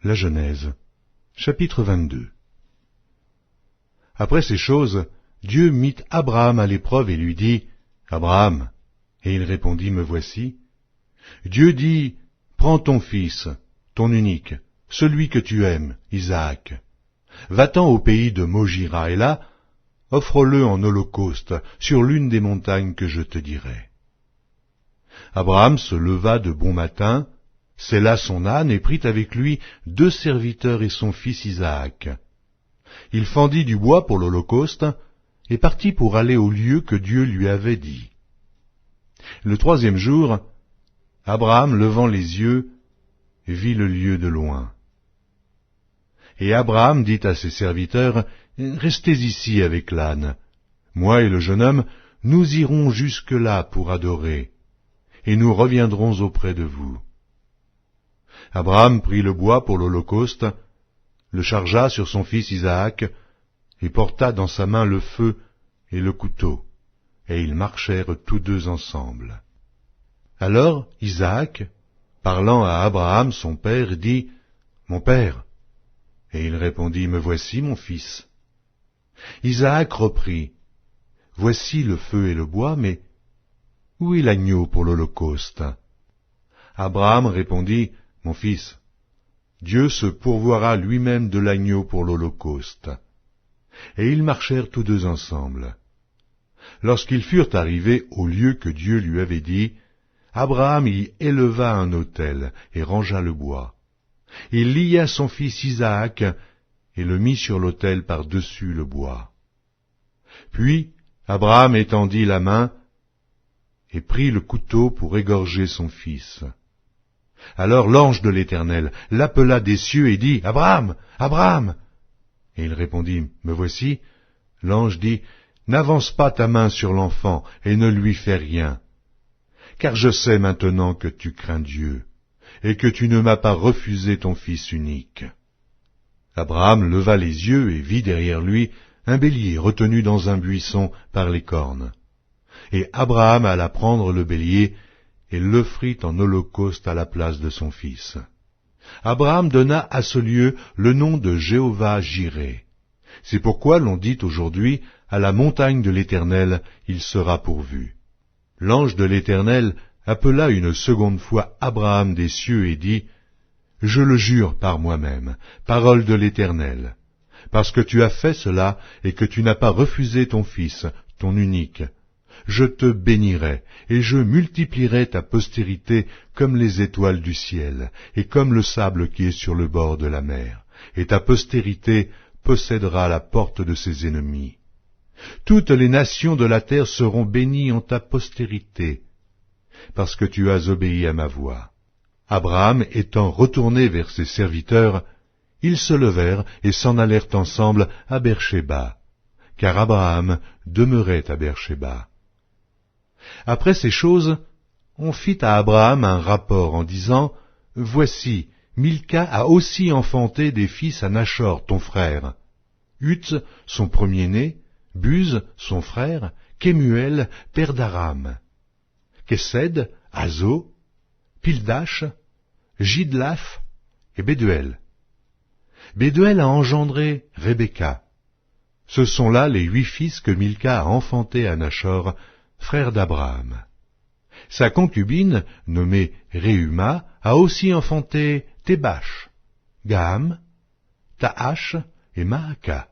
La Genèse, chapitre 22. Après ces choses, Dieu mit Abraham à l'épreuve et lui dit, « Abraham » Et il répondit, « Me voici. » Dieu dit, « Prends ton fils, ton unique, celui que tu aimes, Isaac. Va-t'en au pays de Mojira, et là, offre-le en holocauste sur l'une des montagnes que je te dirai. » Abraham se leva de bon matin, sella son âne et prit avec lui 2 serviteurs et son fils Isaac. Il fendit du bois pour l'holocauste et partit pour aller au lieu que Dieu lui avait dit. Le 3e jour, Abraham, levant les yeux, vit le lieu de loin. Et Abraham dit à ses serviteurs, « Restez ici avec l'âne. Moi et le jeune homme, nous irons jusque-là pour adorer, et nous reviendrons auprès de vous. » Abraham prit le bois pour l'holocauste, le chargea sur son fils Isaac, et porta dans sa main le feu et le couteau, et ils marchèrent tous 2 ensemble. Alors Isaac, parlant à Abraham son père, dit, « Mon père » Et il répondit, « Me voici, mon fils. » Isaac reprit, « Voici le feu et le bois, mais où est l'agneau pour l'holocauste » Abraham répondit, « Mon fils, Dieu se pourvoira lui-même de l'agneau pour l'holocauste. » Et ils marchèrent tous 2 ensemble. Lorsqu'ils furent arrivés au lieu que Dieu lui avait dit, Abraham y éleva un autel et rangea le bois. Il lia son fils Isaac et le mit sur l'autel par-dessus le bois. Puis Abraham étendit la main et prit le couteau pour égorger son fils. Alors l'ange de l'Éternel l'appela des cieux et dit, « Abraham, Abraham » Et il répondit, « Me voici. » L'ange dit, « N'avance pas ta main sur l'enfant et ne lui fais rien, car je sais maintenant que tu crains Dieu, et que tu ne m'as pas refusé ton fils unique. » Abraham leva les yeux et vit derrière lui un bélier retenu dans un buisson par les cornes. Et Abraham alla prendre le bélier et l'offrit en holocauste à la place de son fils. Abraham donna à ce lieu le nom de Jéhovah-Jireh. C'est pourquoi l'on dit aujourd'hui, à la montagne de l'Éternel, il sera pourvu. L'ange de l'Éternel appela une seconde fois Abraham des cieux et dit, « Je le jure par moi-même, parole de l'Éternel, parce que tu as fait cela et que tu n'as pas refusé ton fils, ton unique. Je te bénirai, et je multiplierai ta postérité comme les étoiles du ciel, et comme le sable qui est sur le bord de la mer, et ta postérité possédera la porte de ses ennemis. Toutes les nations de la terre seront bénies en ta postérité, parce que tu as obéi à ma voix. » Abraham étant retourné vers ses serviteurs, ils se levèrent et s'en allèrent ensemble à Beer-shéba, car Abraham demeurait à Beer-shéba. Après ces choses, on fit à Abraham un rapport en disant, « Voici, Milca a aussi enfanté des fils à Nachor, ton frère. Uth, son premier-né, Buz, son frère, Kemuel, père d'Aram, Kesed, Hazo, Pildash, Jidlaph et Béduel. Béduel a engendré Rebecca. Ce sont là les 8 fils que Milca a enfantés à Nachor, frère d'Abraham. Sa concubine, nommée Réhuma, a aussi enfanté Tébash, Gaham, Tahash et Maaka.